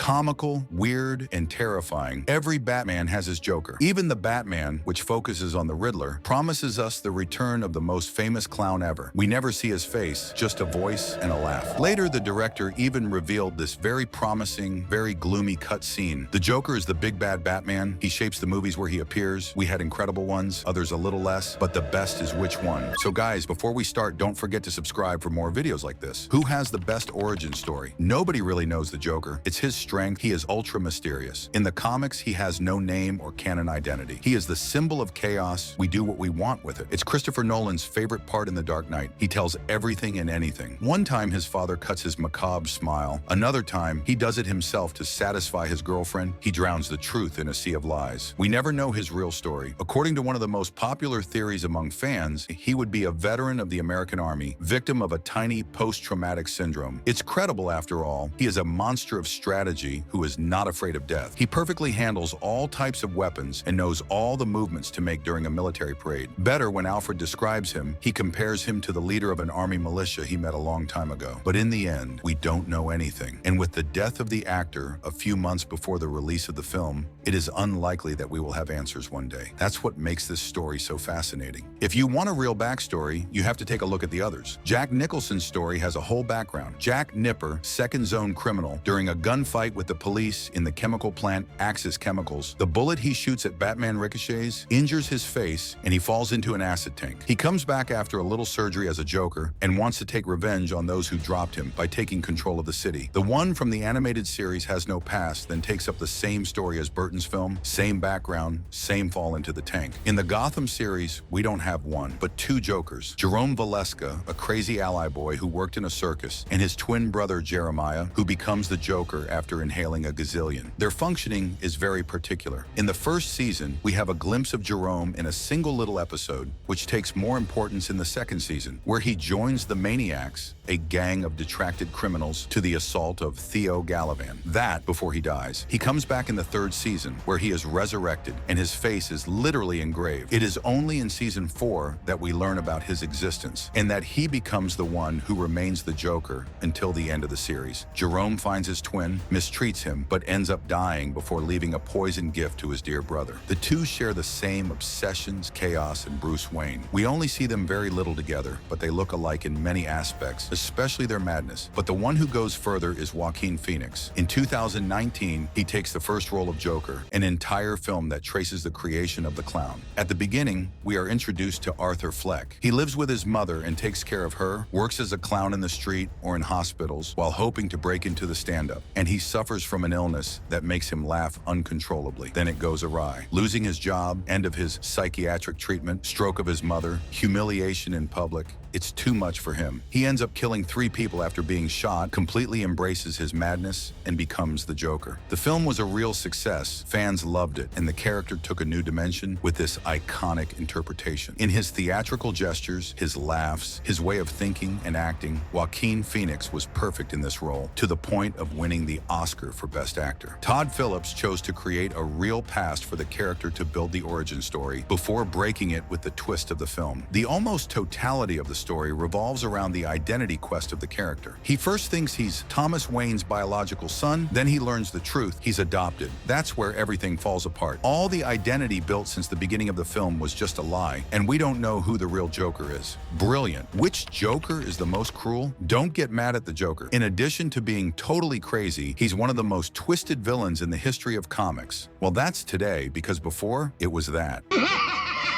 Comical, weird, and terrifying, every Batman has his Joker. Even the Batman, which focuses on the Riddler, promises us the return of the most famous clown ever. We never see his face, just a voice and a laugh. Later, the director even revealed this very promising, very gloomy cut scene. The Joker is the big bad Batman. He shapes the movies where he appears. We had incredible ones, others a little less, but the best is which one? So guys, before we start, don't forget to subscribe for more videos like this. Who has the best origin story? Nobody really knows the Joker. It's his strength. He is ultra mysterious. In the comics, he has no name or canon identity. He is the symbol of chaos. We do what we want with it. It's Christopher Nolan's favorite part in The Dark Knight. He tells everything and anything. One time, his father cuts his macabre smile. Another time, he does it himself to satisfy his girlfriend. He drowns the truth in a sea of lies. We never know his real story. According to one of the most popular theories among fans, he would be a veteran of the American Army, victim of a tiny post-traumatic syndrome. It's credible after all. He is a monster of strategy who is not afraid of death. He perfectly handles all types of weapons and knows all the movements to make during a military parade. Better, when Alfred describes him, he compares him to the leader of an army militia he met a long time ago. But in the end, we don't know anything. And with the death of the actor a few months before the release of the film, it is unlikely that we will have answers one day. That's what makes this story so fascinating. If you want a real backstory, you have to take a look at the others. Jack Nicholson's story has a whole background. Jack Nipper, second zone criminal, during a gunfight with the police in the chemical plant Axis Chemicals, the bullet he shoots at Batman ricochets, injures his face, and he falls into an acid tank. He comes back after a little surgery as a Joker and wants to take revenge on those who dropped him by taking control of the city. The one from the animated series has no past, then takes up the same story as Burton's film, same background, same fall into the tank. In the Gotham series, we don't have one, but two Jokers. Jerome Valeska, a crazy ally boy who worked in a circus, and his twin brother Jeremiah, who becomes the Joker after inhaling a gazillion. Their functioning is very particular. In the first season, we have a glimpse of Jerome in a single little episode, which takes more importance in the second season, where he joins the Maniacs, a gang of detracted criminals, to the assault of Theo Galavan. That before he dies. He comes back in the third season, where he is resurrected, and his face is literally engraved. It is only in season 4 that we learn about his existence, and that he becomes the one who remains the Joker until the end of the series. Jerome finds his twin, mistreats him, but ends up dying before leaving a poisoned gift to his dear brother. The two share the same obsessions, chaos, and Bruce Wayne. We only see them very little together, but they look alike in many aspects, especially their madness. But the one who goes further is Joaquin Phoenix. In 2019, he takes the first role of Joker, an entire film that traces the creation of the clown. At the beginning, we are introduced to Arthur Fleck. He lives with his mother and takes care of her, works as a clown in the street or in hospitals while hoping to break into the stand-up. And he suffers from an illness that makes him laugh uncontrollably. Then it goes awry. Losing his job, end of his psychiatric treatment, stroke of his mother, humiliation in public. It's too much for him. He ends up killing 3 people after being shot, completely embraces his madness, and becomes the Joker. The film was a real success. Fans loved it, and the character took a new dimension with this iconic interpretation. In his theatrical gestures, his laughs, his way of thinking and acting, Joaquin Phoenix was perfect in this role, to the point of winning the Oscar for Best Actor. Todd Phillips chose to create a real past for the character to build the origin story before breaking it with the twist of the film. The almost totality of the story revolves around the identity quest of the character. He first thinks he's Thomas Wayne's biological son, then he learns the truth. He's adopted. That's where everything falls apart. All the identity built since the beginning of the film was just a lie, and we don't know who the real Joker is. Brilliant. Which Joker is the most cruel? Don't get mad at the Joker. In addition to being totally crazy, he's one of the most twisted villains in the history of comics. Well, that's today, because before, it was that.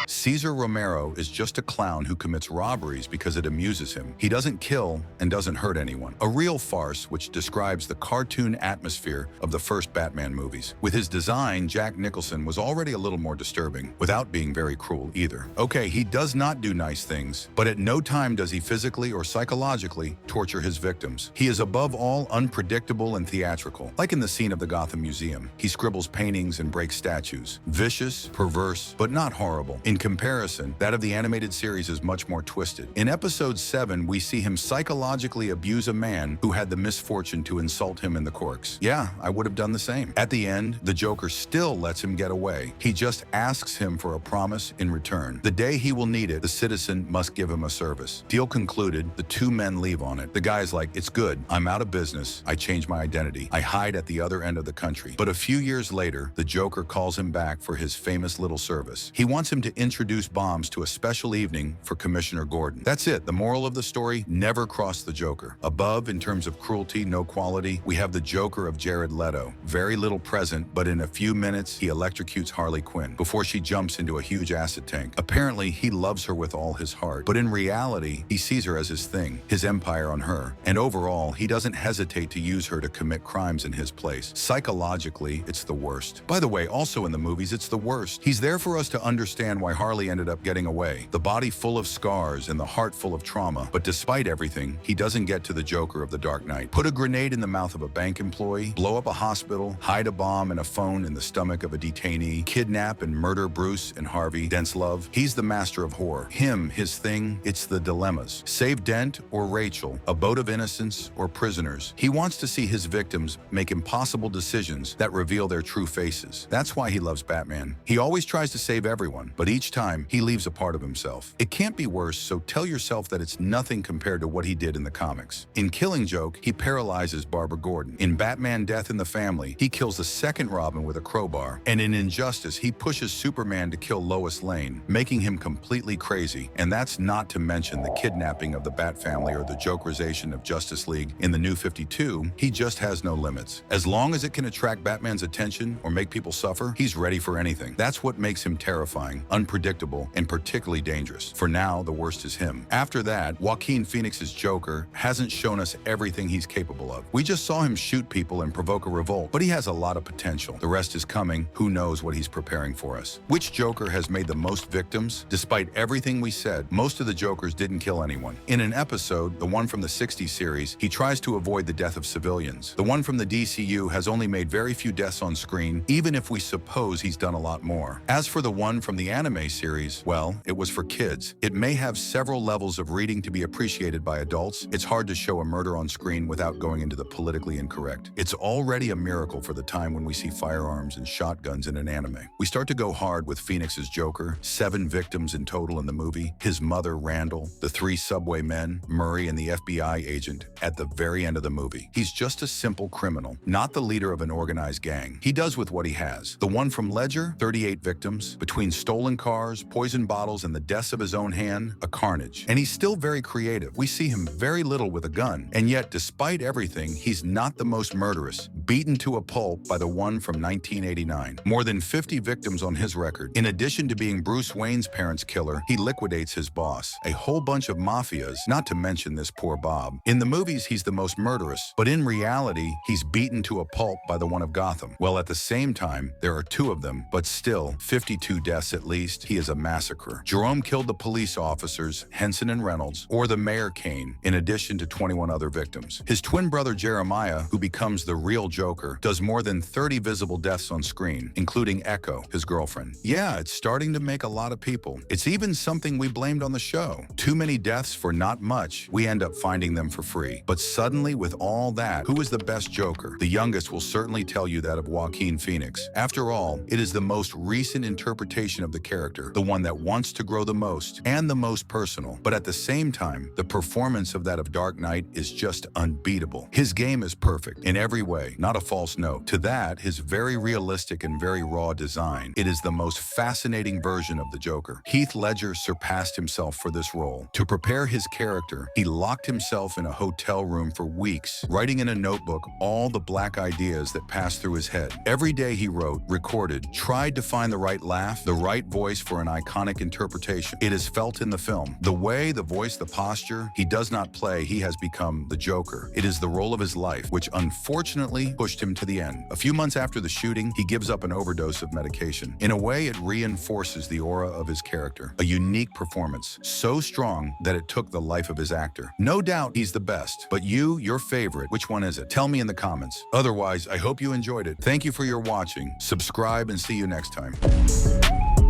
Cesar Romero is just a clown who commits robberies because it amuses him. He doesn't kill and doesn't hurt anyone. A real farce which describes the cartoon atmosphere of the first Batman movies. With his design, Jack Nicholson was already a little more disturbing, without being very cruel either. Okay, he does not do nice things, but at no time does he physically or psychologically torture his victims. He is above all unpredictable and theatrical. Like in the scene of the Gotham Museum, he scribbles paintings and breaks statues. Vicious, perverse, but not horrible. In comparison, that of the animated series is much more twisted. In episode 7, we see him psychologically abuse a man who had the misfortune to insult him in the corks. Yeah, I would have done the same. At the end, the Joker still lets him get away. He just asks him for a promise in return. The day he will need it, the citizen must give him a service. Deal concluded, the two men leave on it. The guy's like, it's good, I'm out of business, I changed my identity, I hide at the other end of the country. But a few years later, the Joker calls him back for his famous little service. He wants him to introduce bombs to a special evening for Commissioner Gordon. That's it. The moral of the story, never cross the Joker. Above, in terms of cruelty, no quality, we have the Joker of Jared Leto. Very little present, but in a few minutes, he electrocutes Harley Quinn before she jumps into a huge acid tank. Apparently, he loves her with all his heart, but in reality, he sees her as his thing, his empire on her. And overall, he doesn't hesitate to use her to commit crimes in his place. Psychologically, it's the worst. By the way, also in the movies, it's the worst. He's there for us to understand why Harley ended up getting away. The body full of scars and the heart full of trauma. But despite everything, he doesn't get to the Joker of the Dark Knight. Put a grenade in the mouth of a bank employee, blow up a hospital, hide a bomb and a phone in the stomach of a detainee, kidnap and murder Bruce and Harvey Dent's. He's the master of horror. Him, his thing, it's the dilemmas. Save Dent or Rachel, a boat of innocence or prisoners. He wants to see his victims make impossible decisions that reveal their true faces. That's why he loves Batman. He always tries to save everyone, but each time he leaves a part of himself. It can't be worse, so tell yourself that it's nothing compared to what he did in the comics. In Killing Joke, he paralyzes Barbara Gordon. In Batman: Death in the Family, he kills the second Robin with a crowbar. And in Injustice, he pushes Superman to kill Lois Lane, making him completely crazy. And that's not to mention the kidnapping of the Bat family or the Jokerization of Justice League in the New 52. He just has no limits. As long as it can attract Batman's attention or make people suffer, he's ready for anything. That's what makes him terrifying, unpredictable, and particularly dangerous. For now, the worst is him. After that, Joaquin Phoenix's Joker hasn't shown us everything he's capable of. We just saw him shoot people and provoke a revolt, but he has a lot of potential. The rest is coming. Who knows what he's preparing for us? Which Joker has made the most victims? Despite everything we said, most of the Jokers didn't kill anyone. In an episode, the one from the 60s series, he tries to avoid the death of civilians. The one from the DCU has only made very few deaths on screen, even if we suppose he's done a lot more. As for the one from the anime series, well, it was for kids. It may have several levels of reading to be appreciated by adults. It's hard to show a murder on screen without going into the politically incorrect. It's already a miracle for the time when we see firearms and shotguns in an anime. We start to go hard with Phoenix's Joker, 7 victims in total in the movie, his mother, Randall, the 3 subway men, Murray, and the FBI agent at the very end of the movie. He's just a simple criminal, not the leader of an organized gang. He does with what he has. The one from Ledger, 38 victims, between stolen cars, poison bottles, and the deaths of his own hand, a carnage. And he's still very creative. We see him very little with a gun, and yet, despite everything, he's not the most murderous, beaten to a pulp by the one from 1989. More than 50 victims on his record. In addition to being Bruce Wayne's parents' killer, he liquidates his boss, a whole bunch of mafias, not to mention this poor Bob. In the movies, he's the most murderous, but in reality, he's beaten to a pulp by the one of Gotham. Well, at the same time, there are 2 of them, but still, 52 deaths at least. He is a massacre. Jerome killed the police officers, Henson and Reynolds, or the Mayor Kane, in addition to 21 other victims. His twin brother Jeremiah, who becomes the real Joker, does more than 30 visible deaths on screen, including Echo, his girlfriend. Yeah, it's starting to make a lot of people. It's even something we blamed on the show. Too many deaths for not much, we end up finding them for free. But suddenly, with all that, who is the best Joker? The youngest will certainly tell you that of Joaquin Phoenix. After all, it is the most recent interpretation of the character, the one that wants to grow the most, and the most personal. But at the same time, the performance of that of Dark Knight is just unbeatable. His game is perfect in every way, not a false note. To that, his very realistic and very raw design, it is the most fascinating version of the Joker. Heath Ledger surpassed himself for this role. To prepare his character, he locked himself in a hotel room for weeks, writing in a notebook all the black ideas that passed through his head. Every day he wrote, recorded, tried to find the right laugh, the right voice for an iconic interpretation. It is felt in the film. The way, the voice, the posture, he does not play, he has become the Joker. It is the role of his life, which unfortunately pushed him to the end. A few months after the shooting, he gives up an overdose of medication. In a way, it reinforces the aura of his character. A unique performance, so strong that it took the life of his actor. No doubt he's the best, but you, your favorite, which one is it? Tell me in the comments. Otherwise, I hope you enjoyed it. Thank you for your watching. Subscribe and see you next time.